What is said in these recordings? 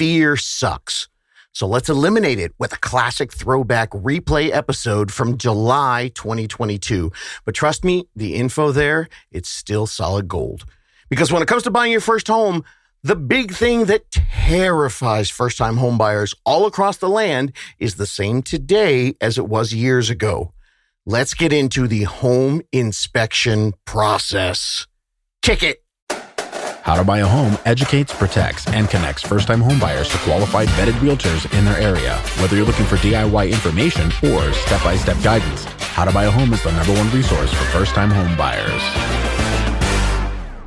Fear sucks. So let's eliminate it with a classic throwback replay episode from July 2022. But trust me, the info there, it's still solid gold. Because when it comes to buying your first home, the big thing that terrifies first-time homebuyers all across the land is the same today as it was years ago. Let's get into the home inspection process. Kick it. How to Buy a Home educates, protects, and connects first-time homebuyers to qualified vetted realtors in their area. Whether you're looking for DIY information or step-by-step guidance, How to Buy a Home is the #1 resource for first-time homebuyers.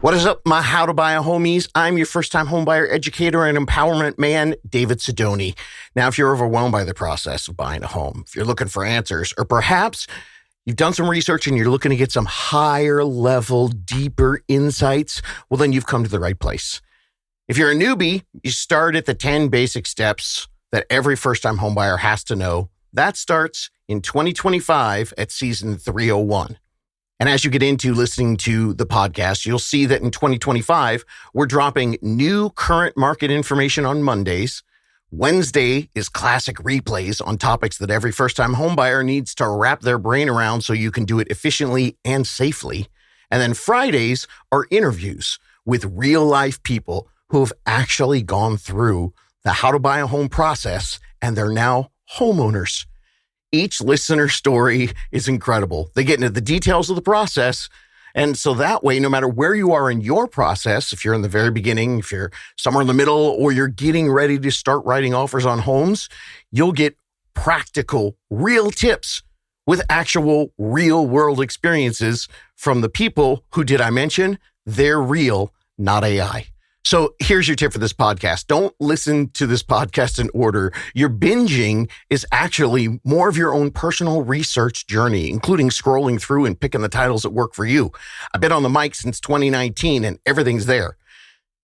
What is up, my How to Buy a Homies? I'm your first-time homebuyer educator and empowerment man, David Sidoni. Now, if you're overwhelmed by the process of buying a home, if you're looking for answers, or perhaps you've done some research and you're looking to get some higher level, deeper insights, well, then you've come to the right place. If you're a newbie, you start at the 10 basic steps that every first-time homebuyer has to know. That starts in 2025 at season 301. And as you get into listening to the podcast, you'll see that in 2025, we're dropping new current market information on Mondays. Wednesday is classic replays on topics that every first-time homebuyer needs to wrap their brain around so you can do it efficiently and safely. And then Fridays are interviews with real-life people who have actually gone through the How to Buy a Home process, and they're now homeowners. Each listener story is incredible. They get into the details of the process. And so that way, no matter where you are in your process, if you're in the very beginning, if you're somewhere in the middle, or you're getting ready to start writing offers on homes, you'll get practical, real tips with actual real world experiences from the people who, did I mention, they're real, not AI. So here's your tip for this podcast. Don't listen to this podcast in order. Your binging is actually more of your own personal research journey, including scrolling through and picking the titles that work for you. I've been on the mic since 2019 and everything's there.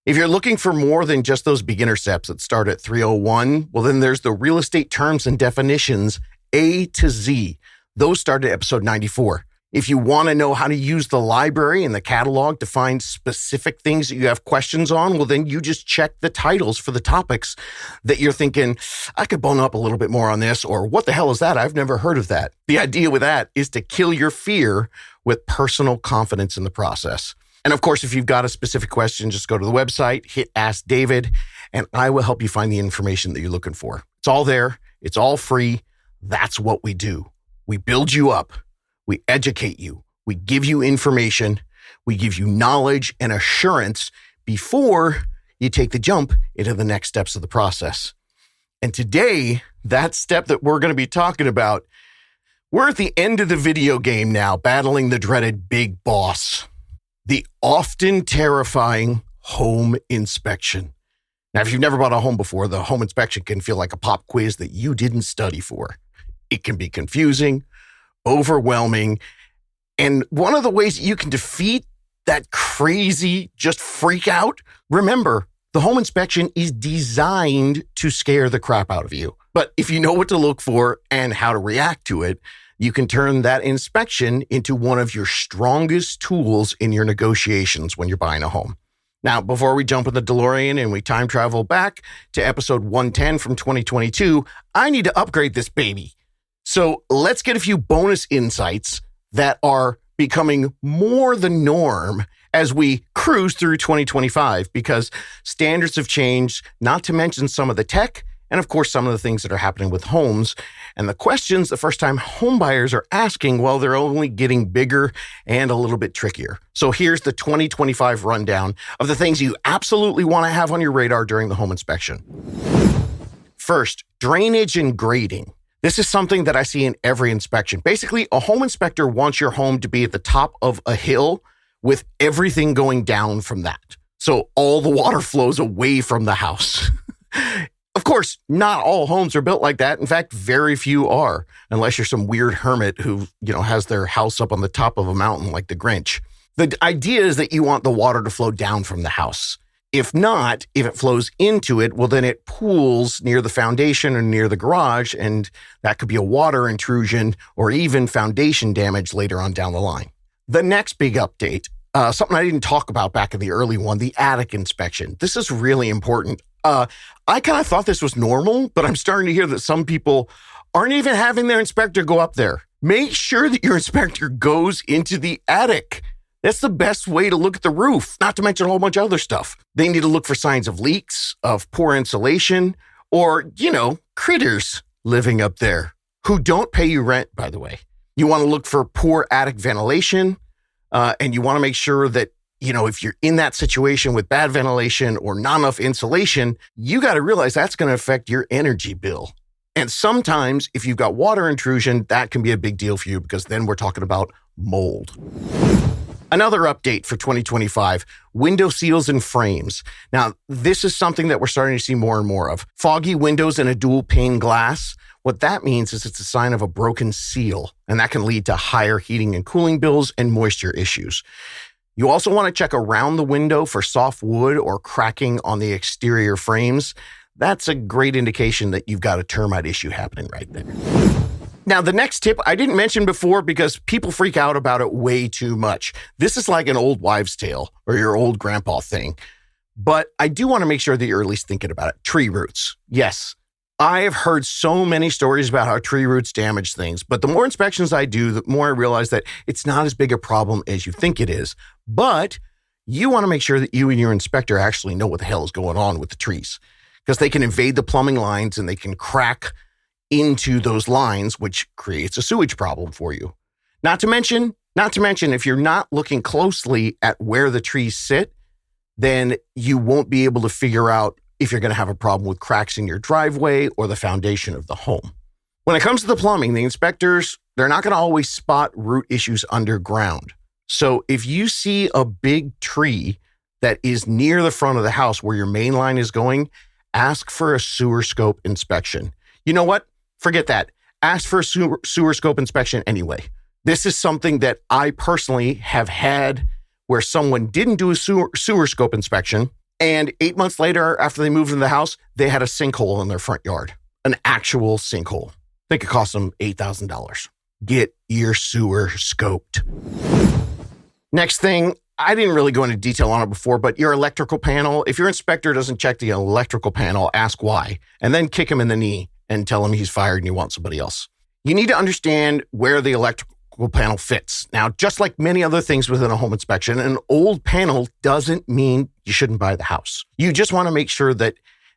If you're looking for more than just those beginner steps that start at 301, well, then there's the real estate terms and definitions A to Z. Those start at episode 94. If you want to know how to use the library and the catalog to find specific things that you have questions on, well, then you just check the titles for the topics that you're thinking, I could bone up a little bit more on this, or what the hell is that? I've never heard of that. The idea with that is to kill your fear with personal confidence in the process. And of course, if you've got a specific question, just go to the website, hit Ask David, and I will help you find the information that you're looking for. It's all there. It's all free. That's what we do. We build you up. We educate you. We give you information. We give you knowledge and assurance before you take the jump into the next steps of the process. And today, that step that we're going to be talking about, we're at the end of the video game now, battling the dreaded big boss, the often terrifying home inspection. Now, if you've never bought a home before, the home inspection can feel like a pop quiz that you didn't study for. It can be confusing, overwhelming. And one of the ways that you can defeat that crazy just freak out, remember, the home inspection is designed to scare the crap out of you. But if you know what to look for and how to react to it, you can turn that inspection into one of your strongest tools in your negotiations when you're buying a home. Now, before we jump in the DeLorean and we time travel back to episode 110 from 2022, I need to upgrade this baby. So let's get a few bonus insights that are becoming more the norm as we cruise through 2025, because standards have changed, not to mention some of the tech and, of course, some of the things that are happening with homes. And the questions the first-time homebuyers are asking, well, they're only getting bigger and a little bit trickier. So here's the 2025 rundown of the things you absolutely want to have on your radar during the home inspection. First, drainage and grading. This is something that I see in every inspection. Basically, a home inspector wants your home to be at the top of a hill with everything going down from that. So all the water flows away from the house. Of course, not all homes are built like that. In fact, very few are, unless you're some weird hermit who, has their house up on the top of a mountain like the Grinch. The idea is that you want the water to flow down from the house. If not, if it flows into it, well, then it pools near the foundation or near the garage, and that could be a water intrusion or even foundation damage later on down the line. The next big update, something I didn't talk about back in the early one, the attic inspection. This is really important. I kind of thought this was normal, but I'm starting to hear that some people aren't even having their inspector go up there. Make sure that your inspector goes into the attic. That's the best way to look at the roof, not to mention a whole bunch of other stuff. They need to look for signs of leaks, of poor insulation, or, critters living up there who don't pay you rent, by the way. You want to look for poor attic ventilation, and you want to make sure that, if you're in that situation with bad ventilation or not enough insulation, you got to realize that's going to affect your energy bill. And sometimes if you've got water intrusion, that can be a big deal for you because then we're talking about mold. Another update for 2025, window seals and frames. Now, this is something that we're starting to see more and more of. Foggy windows and a dual pane glass. What that means is it's a sign of a broken seal, and that can lead to higher heating and cooling bills and moisture issues. You also want to check around the window for soft wood or cracking on the exterior frames. That's a great indication that you've got a termite issue happening right there. Now, the next tip I didn't mention before because people freak out about it way too much. This is like an old wives' tale or your old grandpa thing. But I do want to make sure that you're at least thinking about it. Tree roots. Yes, I have heard so many stories about how tree roots damage things. But the more inspections I do, the more I realize that it's not as big a problem as you think it is. But you want to make sure that you and your inspector actually know what the hell is going on with the trees. Because they can invade the plumbing lines and they can crack into those lines, which creates a sewage problem for you. Not to mention, if you're not looking closely at where the trees sit, then you won't be able to figure out if you're going to have a problem with cracks in your driveway or the foundation of the home. When it comes to the plumbing, the inspectors, they're not going to always spot root issues underground. So if you see a big tree that is near the front of the house where your main line is going, ask for a sewer scope inspection. You know what? Forget that. Ask for a sewer scope inspection anyway. This is something that I personally have had where someone didn't do a sewer scope inspection, and 8 months later, after they moved into the house, they had a sinkhole in their front yard, an actual sinkhole. I think it cost them $8,000. Get your sewer scoped. Next thing, I didn't really go into detail on it before, but your electrical panel, if your inspector doesn't check the electrical panel, ask why, and then kick him in the knee and tell him he's fired and you want somebody else. You need to understand where the electrical panel fits. Now, just like many other things within a home inspection, an old panel doesn't mean you shouldn't buy the house. You just want to make sure that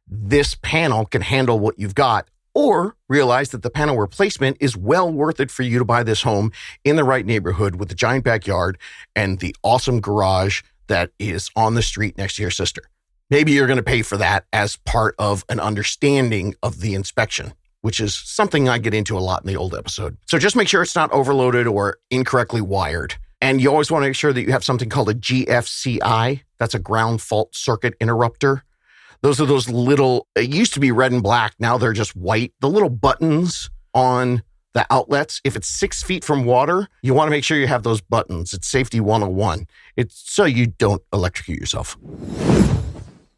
this panel can handle what you've got, or realize that the panel replacement is well worth it for you to buy this home in the right neighborhood with the giant backyard and the awesome garage that is on the street next to your sister. Maybe you're going to pay for that as part of an understanding of the inspection, which is something I get into a lot in the old episode. So just make sure it's not overloaded or incorrectly wired. And you always want to make sure that you have something called a GFCI. That's a ground fault circuit interrupter. Those are those little, it used to be red and black. Now they're just white. The little buttons on the outlets, if it's 6 feet from water, you want to make sure you have those buttons. It's safety 101. It's so you don't electrocute yourself.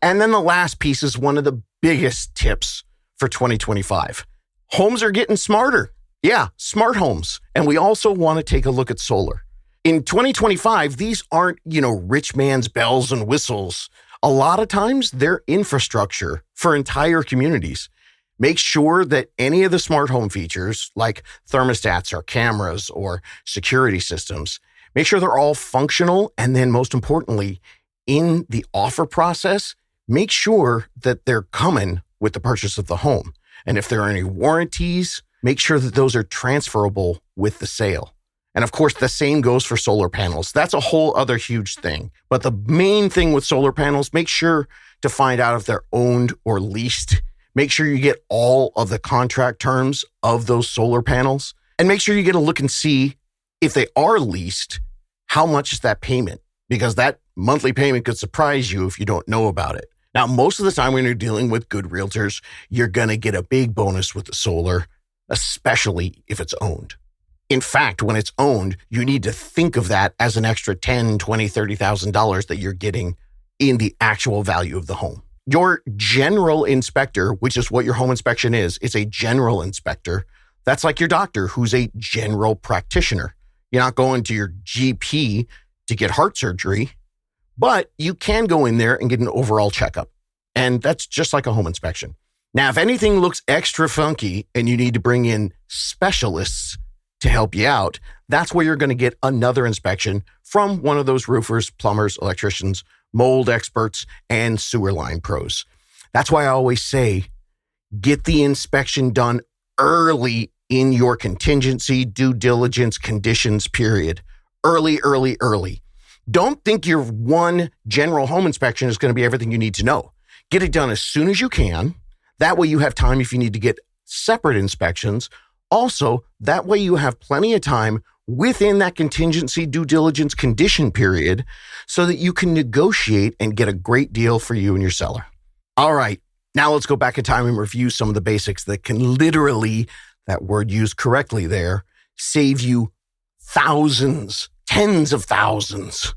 And then the last piece is one of the biggest tips for 2025. Homes are getting smarter. Yeah, smart homes. And we also want to take a look at solar. In 2025, these aren't, rich man's bells and whistles. A lot of times they're infrastructure for entire communities. Make sure that any of the smart home features like thermostats or cameras or security systems, make sure they're all functional. And then most importantly, in the offer process, make sure that they're coming with the purchase of the home. And if there are any warranties, make sure that those are transferable with the sale. And of course, the same goes for solar panels. That's a whole other huge thing. But the main thing with solar panels, make sure to find out if they're owned or leased. Make sure you get all of the contract terms of those solar panels. And make sure you get a look and see if they are leased, how much is that payment? Because that monthly payment could surprise you if you don't know about it. Now, most of the time when you're dealing with good realtors, you're going to get a big bonus with the solar, especially if it's owned. In fact, when it's owned, you need to think of that as an extra $10,000, $20,000, $30,000 that you're getting in the actual value of the home. Your general inspector, which is what your home inspection is a general inspector. That's like your doctor who's a general practitioner. You're not going to your GP to get heart surgery, but you can go in there and get an overall checkup. And that's just like a home inspection. Now, if anything looks extra funky and you need to bring in specialists to help you out, that's where you're going to get another inspection from one of those roofers, plumbers, electricians, mold experts, and sewer line pros. That's why I always say, get the inspection done early in your contingency due diligence conditions period. Early, early, early. Don't think your one general home inspection is going to be everything you need to know. Get it done as soon as you can. That way you have time if you need to get separate inspections. Also, that way you have plenty of time within that contingency due diligence condition period so that you can negotiate and get a great deal for you and your seller. All right, now let's go back in time and review some of the basics that can literally, that word used correctly there, save you thousands, tens of thousands,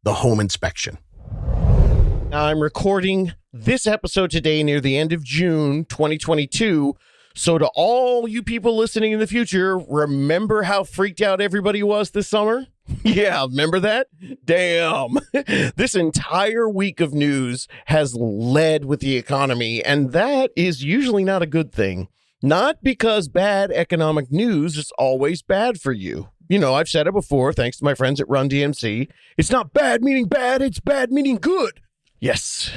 the home inspection. Now, I'm recording this episode today near the end of June 2022. So to all you people listening in the future, remember how freaked out everybody was this summer? Yeah, remember that? Damn. This entire week of news has led with the economy, and that is usually not a good thing. Not because bad economic news is always bad for you. You know, I've said it before, thanks to my friends at Run DMC. It's not bad meaning bad, it's bad meaning good. Yes,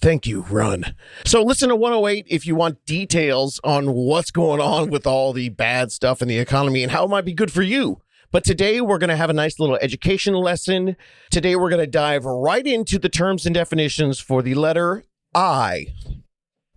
thank you, Run. So listen to 108 if you want details on what's going on with all the bad stuff in the economy and how it might be good for you. But today we're going to have a nice little education lesson. Today we're going to dive right into the terms and definitions for the letter I.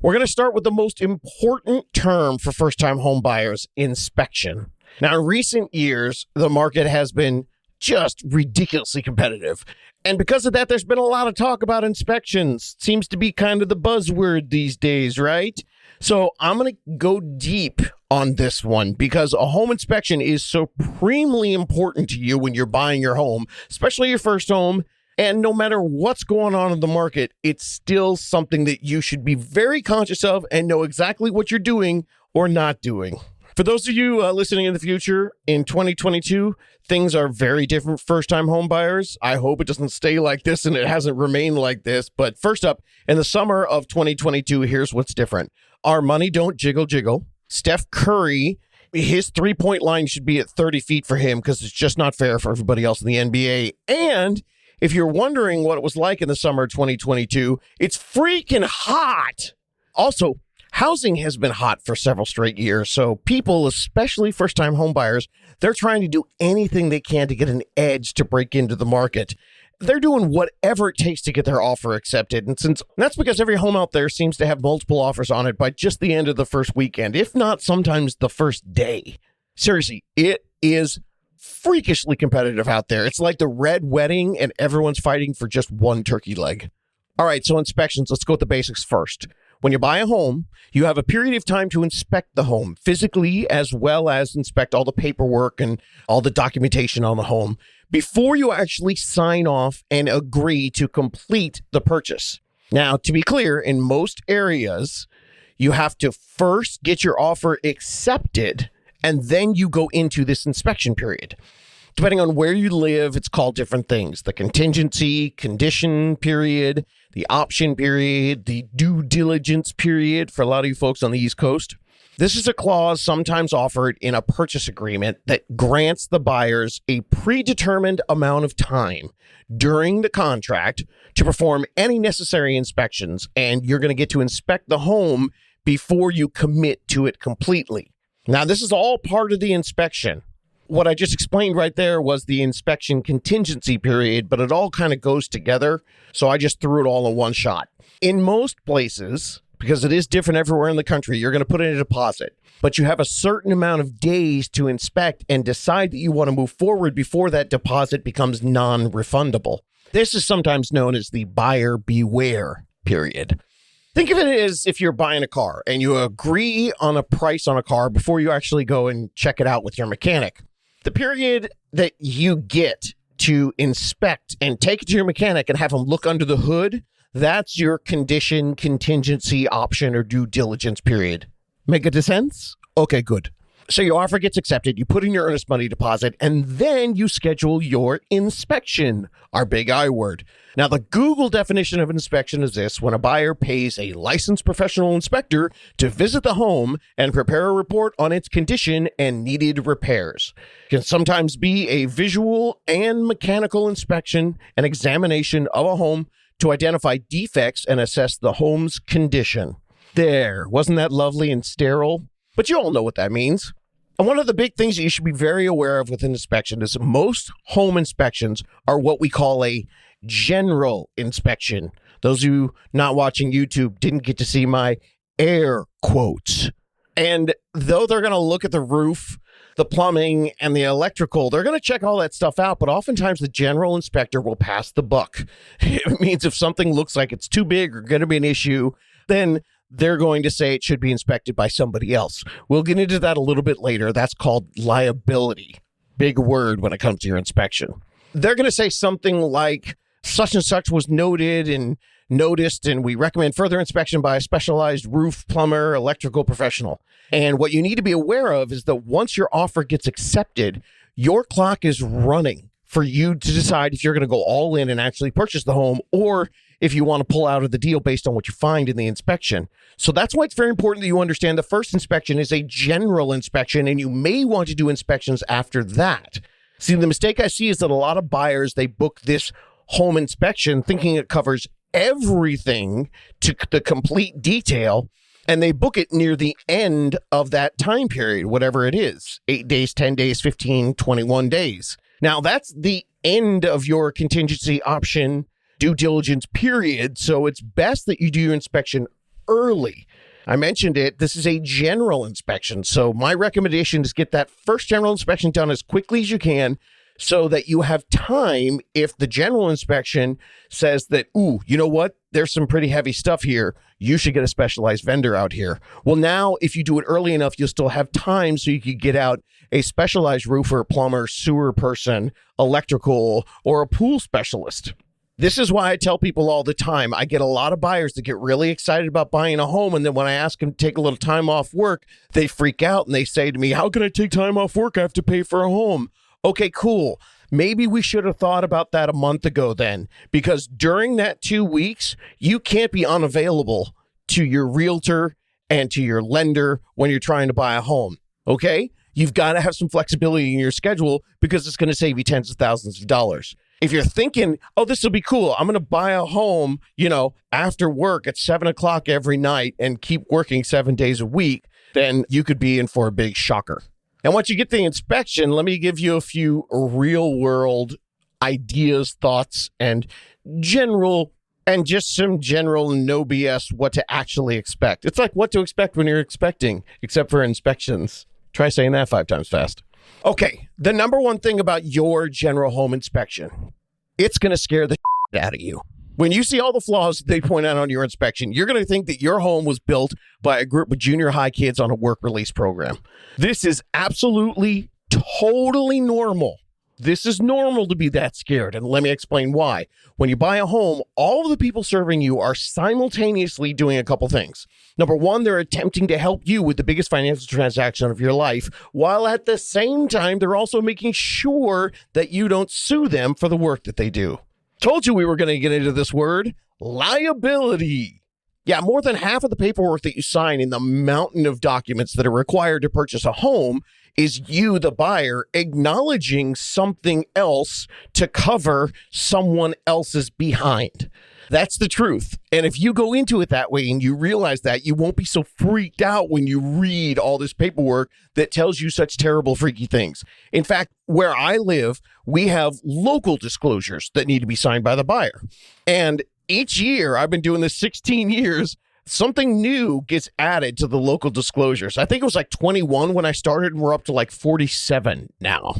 We're going to start with the most important term for first-time home buyers, inspection. Now, in recent years, the market has been just ridiculously competitive. And because of that, there's been a lot of talk about inspections. Seems to be kind of the buzzword these days, right? So I'm going to go deep on this one because a home inspection is supremely important to you when you're buying your home, especially your first home. And no matter what's going on in the market, it's still something that you should be very conscious of and know exactly what you're doing or not doing. For those of you listening in the future, in 2022, things are very different for first-time home buyers. I hope it doesn't stay like this and it hasn't remained like this. But first up, in the summer of 2022, here's what's different. Our money don't jiggle jiggle. Steph Curry, his three-point line should be at 30 feet for him because it's just not fair for everybody else in the NBA. And if you're wondering what it was like in the summer of 2022, it's freaking hot. Also, housing has been hot for several straight years, so people, especially first-time home buyers, they're trying to do anything they can to get an edge to break into the market. They're doing whatever it takes to get their offer accepted, and that's because every home out there seems to have multiple offers on it by just the end of the first weekend, if not sometimes the first day. Seriously, it is freakishly competitive out there. It's like the red wedding, and everyone's fighting for just one turkey leg. All right, so inspections. Let's go with the basics first. When you buy a home, you have a period of time to inspect the home physically as well as inspect all the paperwork and all the documentation on the home before you actually sign off and agree to complete the purchase. Now, to be clear, in most areas, you have to first get your offer accepted and then you go into this inspection period. Depending on where you live, it's called different things. The contingency, condition period, the option period, the due diligence period for a lot of you folks on the East Coast. This is a clause sometimes offered in a purchase agreement that grants the buyers a predetermined amount of time during the contract to perform any necessary inspections, and you're going to get to inspect the home before you commit to it completely. Now, this is all part of the inspection. What I just explained right there was the inspection contingency period, but it all kind of goes together. So I just threw it all in one shot. In most places, because it is different everywhere in the country, you're going to put in a deposit, but you have a certain amount of days to inspect and decide that you want to move forward before that deposit becomes non-refundable. This is sometimes known as the buyer beware period. Think of it as if you're buying a car and you agree on a price on a car before you actually go and check it out with your mechanic. The period that you get to inspect and take it to your mechanic and have him look under the hood, that's your condition, contingency, option, or due diligence period. Make it sense? Okay, good. So your offer gets accepted, you put in your earnest money deposit, and then you schedule your inspection, our big I word. Now, the Google definition of inspection is this: when a buyer pays a licensed professional inspector to visit the home and prepare a report on its condition and needed repairs. It can sometimes be a visual and mechanical inspection and examination of a home to identify defects and assess the home's condition. There, wasn't that lovely and sterile? But you all know what that means. And one of the big things that you should be very aware of with an inspection is most home inspections are what we call a general inspection. Those of you not watching YouTube didn't get to see my air quotes. And though they're going to look at the roof, the plumbing, and the electrical, they're going to check all that stuff out, but oftentimes the general inspector will pass the buck. It means if something looks like it's too big or going to be an issue, then they're going to say it should be inspected by somebody else. We'll get into that a little bit later. That's called liability. Big word when it comes to your inspection. They're going to say something like, such and such was noted and noticed, and we recommend further inspection by a specialized roof, plumber, electrical professional. And what you need to be aware of is that once your offer gets accepted, your clock is running for you to decide if you're going to go all in and actually purchase the home, or if you want to pull out of the deal based on what you find in the inspection. So that's why it's very important that you understand the first inspection is a general inspection, and you may want to do inspections after that. See, the mistake I see is that a lot of buyers, they book this home inspection thinking it covers everything to the complete detail, and they book it near the end of that time period, whatever it is, 8 days, 10 days, 15, 21 days. Now, that's the end of your contingency option due diligence period, so it's best that you do your inspection early. I mentioned it. This is a general inspection, so my recommendation is get that first general inspection done as quickly as you can so that you have time if the general inspection says that, ooh, you know what? There's some pretty heavy stuff here. You should get a specialized vendor out here. Well, now, if you do it early enough, you'll still have time so you could get out a specialized roofer, plumber, sewer person, electrical, or a pool specialist. This is why I tell people all the time, I get a lot of buyers that get really excited about buying a home, and then when I ask them to take a little time off work, they freak out and they say to me, how can I take time off work? I have to pay for a home. Okay, cool. Maybe we should have thought about that a month ago then, because during that 2 weeks, you can't be unavailable to your realtor and to your lender when you're trying to buy a home, okay? You've got to have some flexibility in your schedule because it's going to save you tens of thousands of dollars. If you're thinking, oh, this will be cool, I'm going to buy a home, after work at 7 o'clock every night and keep working 7 days a week, then you could be in for a big shocker. And once you get the inspection, let me give you a few real world ideas, thoughts, and just some general no BS what to actually expect. It's like what to expect when you're expecting, except for inspections. Try saying that 5 times fast. Okay, the number one thing about your general home inspection, it's going to scare the shit out of you. When you see all the flaws they point out on your inspection, you're going to think that your home was built by a group of junior high kids on a work release program. This is absolutely, totally normal. This is normal to be that scared, and let me explain why. When you buy a home, all of the people serving you are simultaneously doing a couple things. Number one, they're attempting to help you with the biggest financial transaction of your life, while at the same time, they're also making sure that you don't sue them for the work that they do. Told you we were going to get into this word, liability. Yeah, more than half of the paperwork that you sign in the mountain of documents that are required to purchase a home is you, the buyer, acknowledging something else to cover someone else's behind. That's the truth. And if you go into it that way and you realize that, you won't be so freaked out when you read all this paperwork that tells you such terrible, freaky things. In fact, where I live, we have local disclosures that need to be signed by the buyer. And each year, I've been doing this 16 years, something new gets added to the local disclosures. I think it was like 21 when I started, and we're up to like 47 now.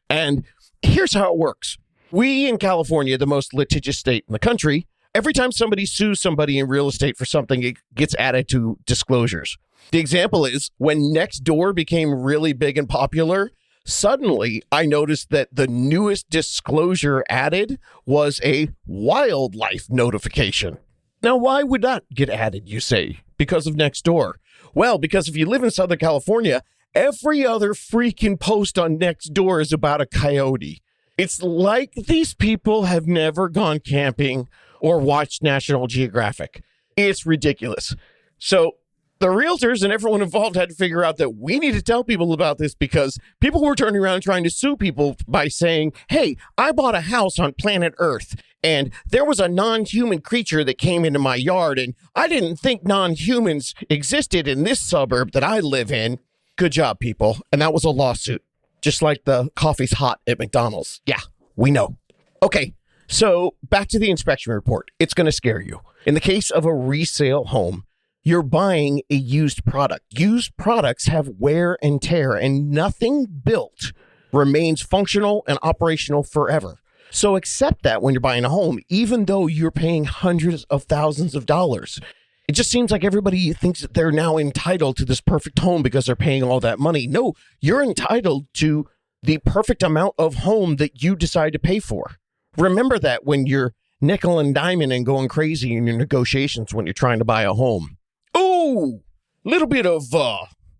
And here's how it works. We in California, the most litigious state in the country, every time somebody sues somebody in real estate for something, it gets added to disclosures. The example is when Nextdoor became really big and popular, suddenly I noticed that the newest disclosure added was a wildlife notification. Now, why would that get added, you say? Because of Nextdoor. Well, because if you live in Southern California, Every other freaking post on Nextdoor is about a coyote. It's like these people have never gone camping or watched National Geographic. It's ridiculous. So the realtors and everyone involved had to figure out that we need to tell people about this because people were turning around trying to sue people by saying, hey, I bought a house on planet Earth and there was a non-human creature that came into my yard and I didn't think non-humans existed in this suburb that I live in. Good job, people. And that was a lawsuit, just like the coffee's hot at McDonald's. Yeah, we know. Okay, so back to the inspection report. It's going to scare you. In the case of a resale home, you're buying a used product. Used products have wear and tear, and nothing built remains functional and operational forever. So accept that when you're buying a home, even though you're paying hundreds of thousands of dollars. It just seems like everybody thinks that they're now entitled to this perfect home because they're paying all that money. No, you're entitled to the perfect amount of home that you decide to pay for. Remember that when you're nickel and diming and going crazy in your negotiations when you're trying to buy a home. Oh, little bit of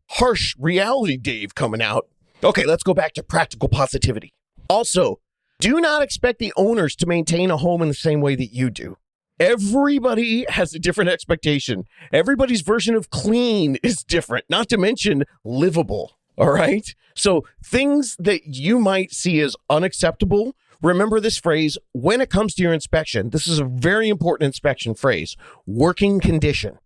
harsh reality, Dave, coming out. Okay, let's go back to practical positivity. Also, do not expect the owners to maintain a home in the same way that you do. Everybody has a different expectation. Everybody's version of clean is different, not to mention livable. All right. So things that you might see as unacceptable, remember this phrase when it comes to your inspection. This is a very important inspection phrase, working condition.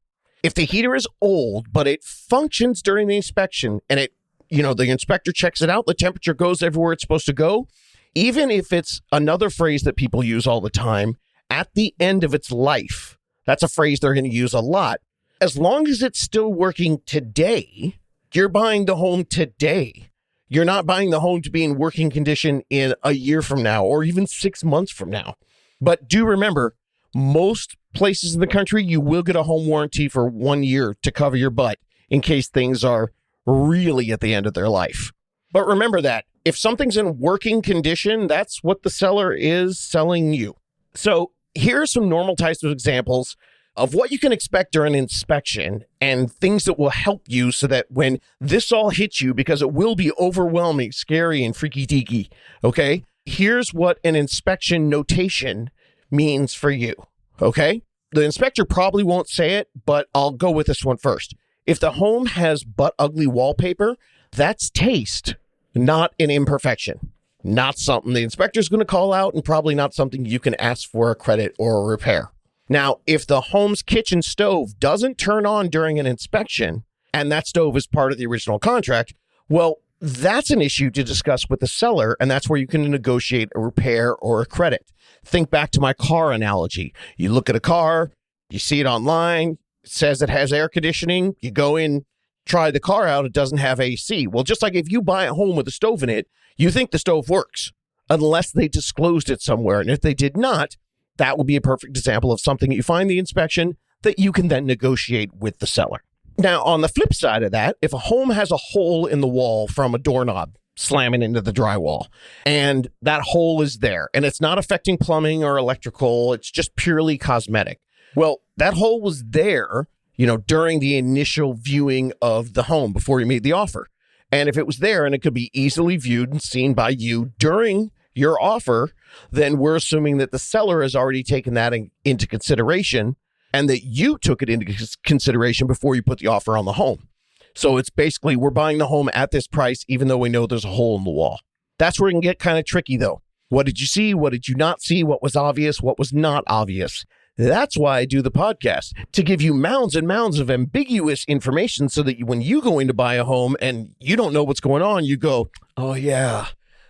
If the heater is old, but it functions during the inspection and the inspector checks it out, the temperature goes everywhere it's supposed to go. Even if it's another phrase that people use all the time, at the end of its life, that's a phrase they're going to use a lot. As long as it's still working today, you're buying the home today. You're not buying the home to be in working condition in a year from now or even 6 months from now. But do remember, most places in the country, you will get a home warranty for 1 year to cover your butt in case things are really at the end of their life. But remember that if something's in working condition, that's what the seller is selling you. So here are some normal types of examples of what you can expect during an inspection and things that will help you so that when this all hits you, because it will be overwhelming, scary, and freaky deaky, okay? Here's what an inspection notation means for you, okay? The inspector probably won't say it, but I'll go with this one first. If the home has butt ugly wallpaper, that's taste, not an imperfection. Not something the inspector's going to call out and probably not something you can ask for a credit or a repair. Now, if the home's kitchen stove doesn't turn on during an inspection and that stove is part of the original contract, well, that's an issue to discuss with the seller, and that's where you can negotiate a repair or a credit. Think back to my car analogy. You look at a car, you see it online, it says it has air conditioning, you go in, try the car out, it doesn't have AC. Well, just like if you buy a home with a stove in it, you think the stove works unless they disclosed it somewhere. And if they did not, that would be a perfect example of something you find the inspection that you can then negotiate with the seller. Now, on the flip side of that, if a home has a hole in the wall from a doorknob slamming into the drywall, and that hole is there, and it's not affecting plumbing or electrical, it's just purely cosmetic. Well, that hole was there, during the initial viewing of the home before you made the offer. And if it was there and it could be easily viewed and seen by you during your offer, then we're assuming that the seller has already taken that into consideration and that you took it into consideration before you put the offer on the home. So it's basically we're buying the home at this price, even though we know there's a hole in the wall. That's where it can get kind of tricky, though. What did you see? What did you not see? What was obvious? What was not obvious? That's why I do the podcast, to give you mounds and mounds of ambiguous information so that when you go in to buy a home and you don't know what's going on, you go, oh, yeah,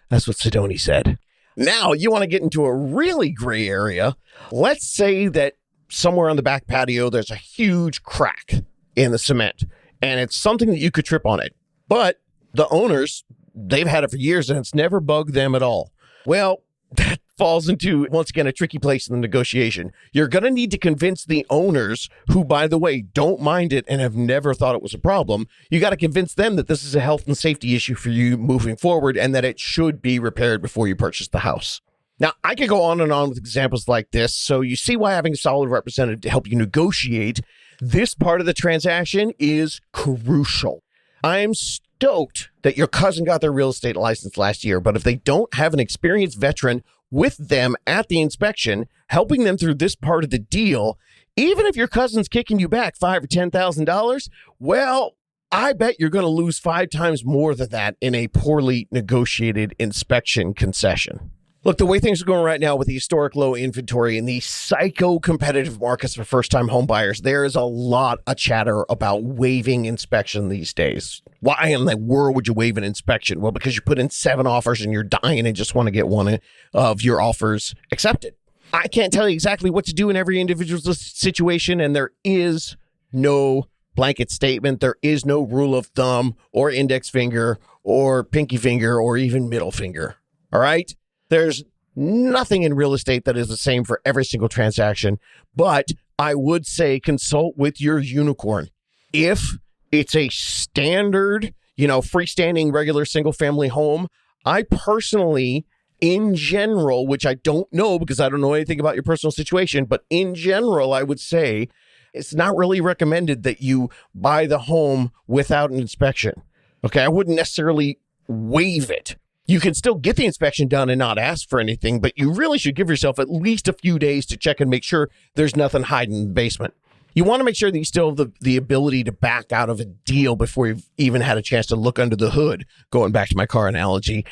that's what Sidoni said. Now, you want to get into a really gray area. Let's say that somewhere on the back patio, there's a huge crack in the cement, and it's something that you could trip on it. But the owners, they've had it for years, and it's never bugged them at all. Well, that falls into, once again, a tricky place in the negotiation. You're going to need to convince the owners, who, by the way, don't mind it and have never thought it was a problem. You got to convince them that this is a health and safety issue for you moving forward and that it should be repaired before you purchase the house. Now, I could go on and on with examples like this, so you see why having a solid representative to help you negotiate this part of the transaction is crucial. I'm stoked that your cousin got their real estate license last year, but if they don't have an experienced veteran with them at the inspection, helping them through this part of the deal, even if your cousin's kicking you back $5,000 or $10,000, well, I bet you're going to lose 5 times more than that in a poorly negotiated inspection concession. Look, the way things are going right now with the historic low inventory and the psycho-competitive markets for first-time home buyers, there is a lot of chatter about waiving inspection these days. Why in the world would you waive an inspection? Well, because you put in 7 offers and you're dying and just want to get one of your offers accepted. I can't tell you exactly what to do in every individual situation, and there is no blanket statement. There is no rule of thumb or index finger or pinky finger or even middle finger. All right? There's nothing in real estate that is the same for every single transaction, but I would say consult with your unicorn. If it's a standard, freestanding regular single family home, I personally, in general, which I don't know because I don't know anything about your personal situation, but in general, I would say it's not really recommended that you buy the home without an inspection. Okay, I wouldn't necessarily waive it. You can still get the inspection done and not ask for anything, but you really should give yourself at least a few days to check and make sure there's nothing hiding in the basement. You want to make sure that you still have the ability to back out of a deal before you've even had a chance to look under the hood, going back to my car analogy.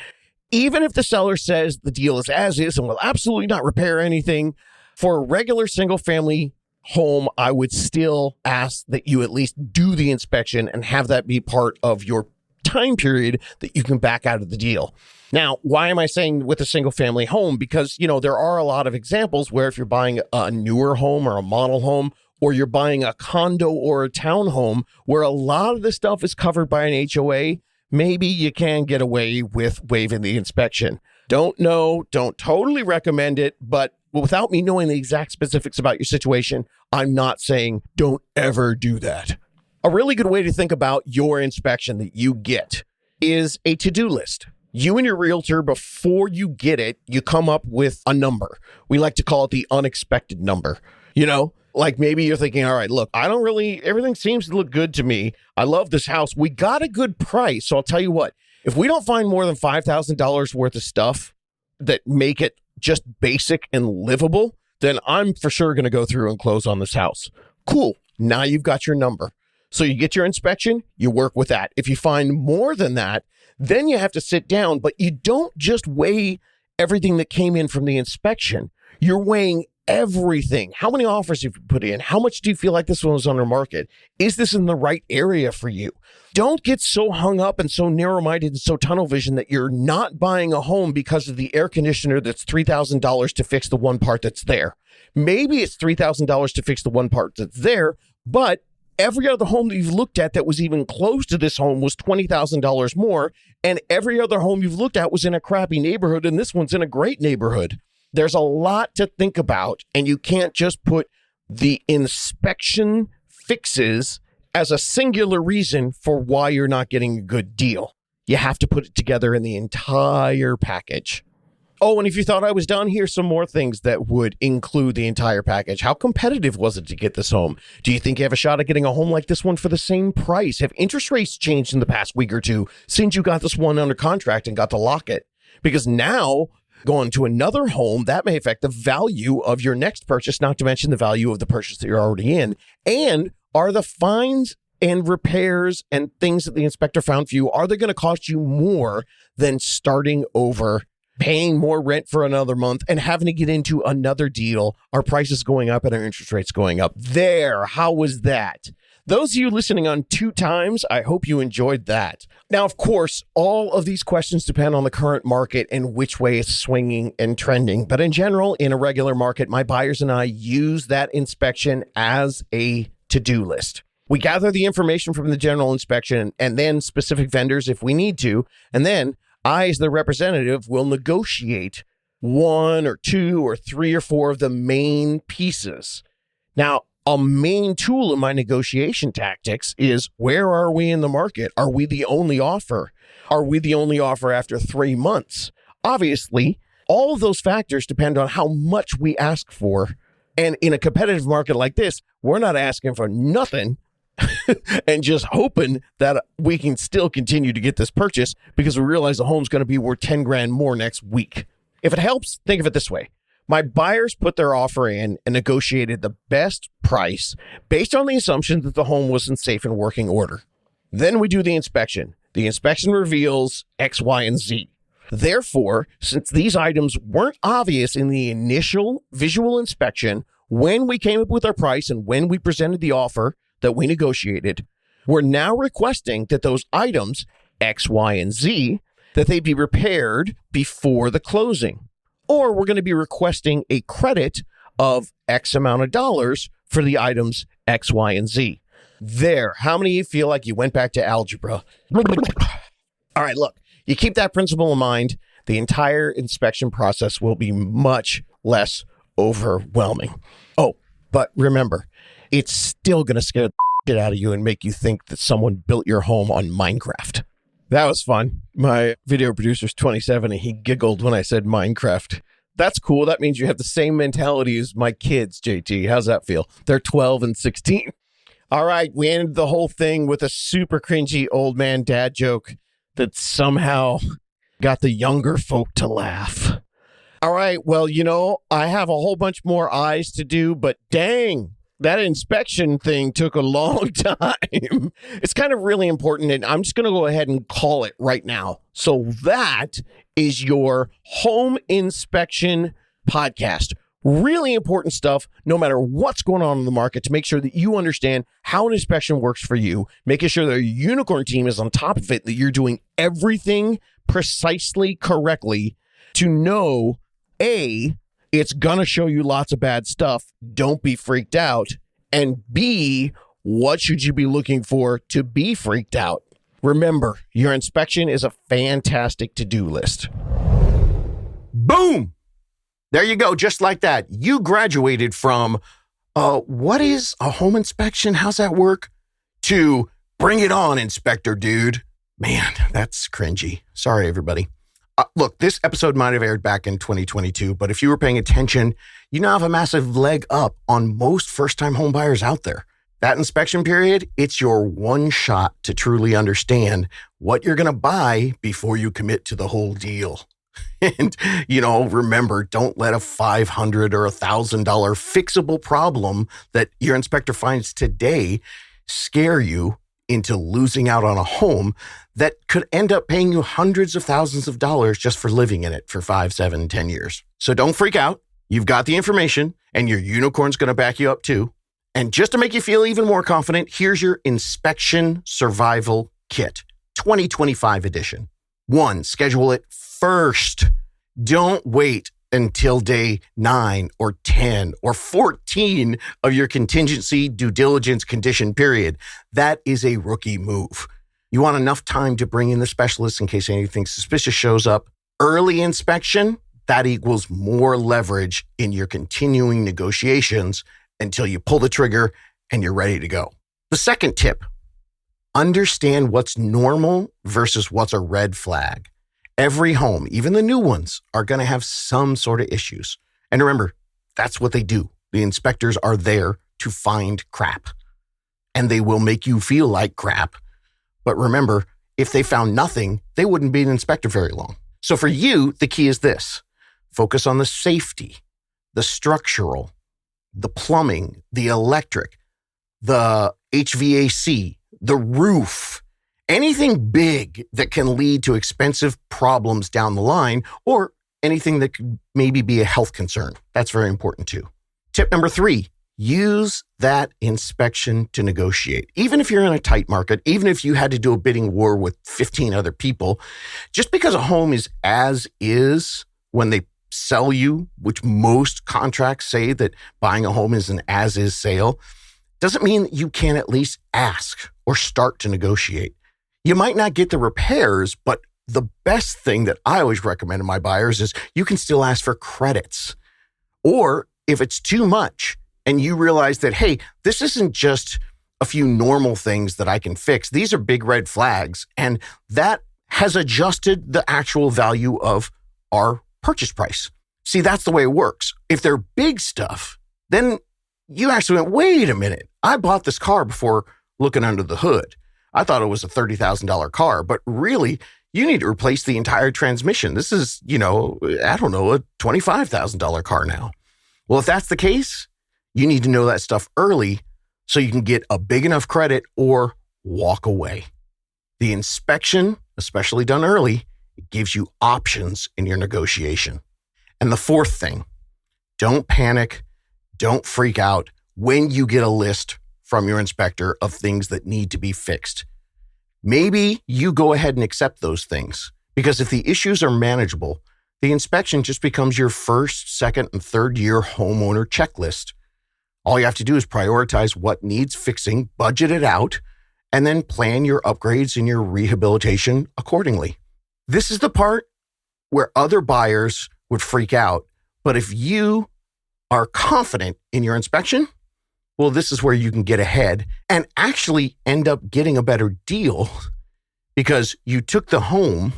Even if the seller says the deal is as is and will absolutely not repair anything, for a regular single family home, I would still ask that you at least do the inspection and have that be part of your time period that you can back out of the deal. Now, why am I saying with a single family home? Because, there are a lot of examples where if you're buying a newer home or a model home, or you're buying a condo or a townhome where a lot of the stuff is covered by an HOA, maybe you can get away with waiving the inspection. Don't know, don't totally recommend it, but without me knowing the exact specifics about your situation, I'm not saying don't ever do that. A really good way to think about your inspection that you get is a to-do list. You and your realtor, before you get it, you come up with a number. We like to call it the unexpected number. Like maybe you're thinking, all right, look, everything seems to look good to me. I love this house. We got a good price. So I'll tell you what, if we don't find more than $5,000 worth of stuff that make it just basic and livable, then I'm for sure going to go through and close on this house. Cool. Now you've got your number. So you get your inspection, you work with that. If you find more than that, then you have to sit down, but you don't just weigh everything that came in from the inspection. You're weighing everything. How many offers have you put in? How much do you feel like this one was on the market? Is this in the right area for you? Don't get so hung up and so narrow-minded and so tunnel vision that you're not buying a home because of the air conditioner that's $3,000 to fix the one part that's there. Maybe it's $3,000 to fix the one part that's there, but every other home that you've looked at that was even close to this home was $20,000 more, and every other home you've looked at was in a crappy neighborhood, and this one's in a great neighborhood. There's a lot to think about, and you can't just put the inspection fixes as a singular reason for why you're not getting a good deal. You have to put it together in the entire package. Oh, and if you thought I was done, here's some more things that would include the entire package. How competitive was it to get this home? Do you think you have a shot at getting a home like this one for the same price? Have interest rates changed in the past week or two since you got this one under contract and got to lock it? Because now, going to another home, that may affect the value of your next purchase, not to mention the value of the purchase that you're already in. And are the fines and repairs and things that the inspector found for you, are they going to cost you more than starting over, paying more rent for another month and having to get into another deal? Our prices going up and our interest rates going up. How was that? Those of you listening on 2 times, I hope you enjoyed that. Now, of course, all of these questions depend on the current market and which way it's swinging and trending. But in general, in a regular market, my buyers and I use that inspection as a to-do list. We gather the information from the general inspection and then specific vendors if we need to. And then I, as the representative, will negotiate 1 or 2 or 3 or 4 of the main pieces. Now, a main tool in my negotiation tactics is, where are we in the market? Are we the only offer? Are we the only offer after 3 months? Obviously, all of those factors depend on how much we ask for. And in a competitive market like this, we're not asking for nothing. and just hoping that we can still continue to get this purchase because we realize the home's going to be worth 10 grand more next week. If it helps, think of it this way. My buyers put their offer in and negotiated the best price based on the assumption that the home was in safe and working order. Then we do the inspection. The inspection reveals X, Y, and Z. Therefore, since these items weren't obvious in the initial visual inspection, when we came up with our price and when we presented the offer that we negotiated, we're now requesting that those items, X, Y, and Z, that they be repaired before the closing. Or we're going to be requesting a credit of X amount of dollars for the items X, Y, and Z. There. How many of you feel like you went back to algebra? All right, look. You keep that principle in mind, the entire inspection process will be much less overwhelming. Oh, but remember, it's still going to scare the shit out of you and make you think that someone built your home on Minecraft. That was fun. My video producer's 27 and he giggled when I said Minecraft. That's cool. That means you have the same mentality as my kids, JT. How's that feel? They're 12 and 16. All right, we ended the whole thing with a super cringy old man dad joke that somehow got the younger folk to laugh. All right, well, I have a whole bunch more eyes to do, but dang, that inspection thing took a long time. It's kind of really important, and I'm just going to go ahead and call it right now. So that is your home inspection podcast. Really important stuff, no matter what's going on in the market, to make sure that you understand how an inspection works for you, making sure that your unicorn team is on top of it, that you're doing everything precisely correctly to know, A, it's going to show you lots of bad stuff. Don't be freaked out. And B, what should you be looking for to be freaked out? Remember, your inspection is a fantastic to-do list. Boom! There you go, just like that. You graduated from, what is a home inspection? How's that work? To bring it on, inspector dude. Man, that's cringy. Sorry, everybody. Look, this episode might have aired back in 2022, but if you were paying attention, you now have a massive leg up on most first-time home buyers out there. That inspection period, it's your one shot to truly understand what you're going to buy before you commit to the whole deal. And, remember, don't let a $500 or $1,000 fixable problem that your inspector finds today scare you into losing out on a home that could end up paying you hundreds of thousands of dollars just for living in it for 5, 7, 10 years. So don't freak out. You've got the information and your unicorn's going to back you up too. And just to make you feel even more confident, here's your Inspection Survival Kit, 2025 edition. 1, schedule it first. Don't wait until day 9 or 10 or 14 of your contingency due diligence condition period. That is a rookie move. You want enough time to bring in the specialist in case anything suspicious shows up. Early inspection, that equals more leverage in your continuing negotiations until you pull the trigger and you're ready to go. The second tip, understand what's normal versus what's a red flag. Every home, even the new ones, are going to have some sort of issues. And remember, that's what they do. The inspectors are there to find crap. And they will make you feel like crap. But remember, if they found nothing, they wouldn't be an inspector very long. So for you, the key is this. Focus on the safety, the structural, the plumbing, the electric, the HVAC, the roof, anything big that can lead to expensive problems down the line, or anything that could maybe be a health concern. That's very important too. Tip number 3, use that inspection to negotiate. Even if you're in a tight market, even if you had to do a bidding war with 15 other people, just because a home is as is when they sell you, which most contracts say that buying a home is an as is sale, doesn't mean that you can't at least ask or start to negotiate. You might not get the repairs, but the best thing that I always recommend to my buyers is you can still ask for credits. Or if it's too much and you realize that, hey, this isn't just a few normal things that I can fix. These are big red flags. And that has adjusted the actual value of our purchase price. See, that's the way it works. If they're big stuff, then you actually went, wait a minute, I bought this car before looking under the hood. I thought it was a $30,000 car, but really, you need to replace the entire transmission. This is, a $25,000 car now. Well, if that's the case, you need to know that stuff early so you can get a big enough credit or walk away. The inspection, especially done early, it gives you options in your negotiation. And the fourth thing, don't panic, don't freak out when you get a list from your inspector of things that need to be fixed. Maybe you go ahead and accept those things, because if the issues are manageable, the inspection just becomes your first, second, and third year homeowner checklist. All you have to do is prioritize what needs fixing, budget it out, and then plan your upgrades and your rehabilitation accordingly. This is the part where other buyers would freak out. But if you are confident in your inspection, well, this is where you can get ahead and actually end up getting a better deal because you took the home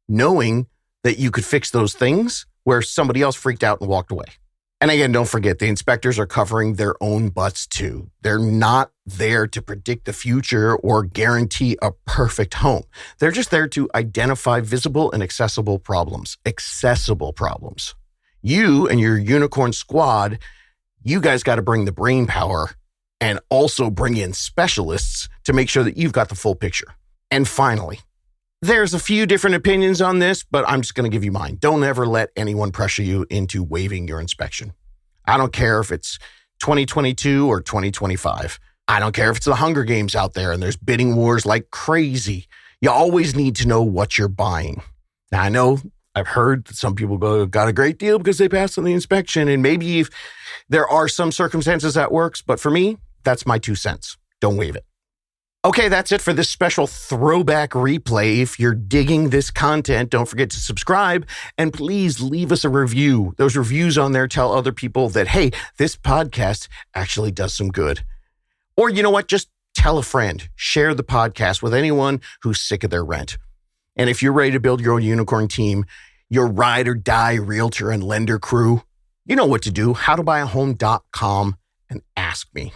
knowing that you could fix those things where somebody else freaked out and walked away. And again, don't forget, the inspectors are covering their own butts too. They're not there to predict the future or guarantee a perfect home. They're just there to identify visible and accessible problems. You and your unicorn squad, you guys got to bring the brain power and also bring in specialists to make sure that you've got the full picture. And finally, there's a few different opinions on this, but I'm just going to give you mine. Don't ever let anyone pressure you into waiving your inspection. I don't care if it's 2022 or 2025. I don't care if it's the Hunger Games out there and there's bidding wars like crazy. You always need to know what you're buying. Now, I know I've heard that some people got a great deal because they passed on the inspection, and maybe if there are some circumstances that works, but for me, that's my 2 cents. Don't waive it. Okay, that's it for this special throwback replay. If you're digging this content, don't forget to subscribe and please leave us a review. Those reviews on there tell other people that, hey, this podcast actually does some good. Or you know what? Just tell a friend. Share the podcast with anyone who's sick of their rent. And if you're ready to build your own unicorn team, your ride or die realtor and lender crew, you know what to do. howtobuyahome.com and ask me.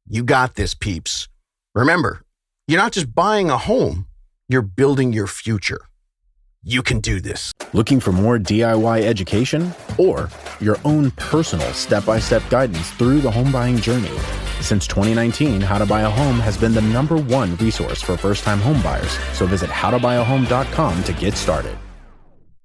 You got this, peeps. Remember, you're not just buying a home, you're building your future. You can do this. Looking for more DIY education or your own personal step-by-step guidance through the home buying journey? Since 2019, How to Buy a Home has been the #1 resource for first-time home buyers. So visit howtobuyahome.com to get started.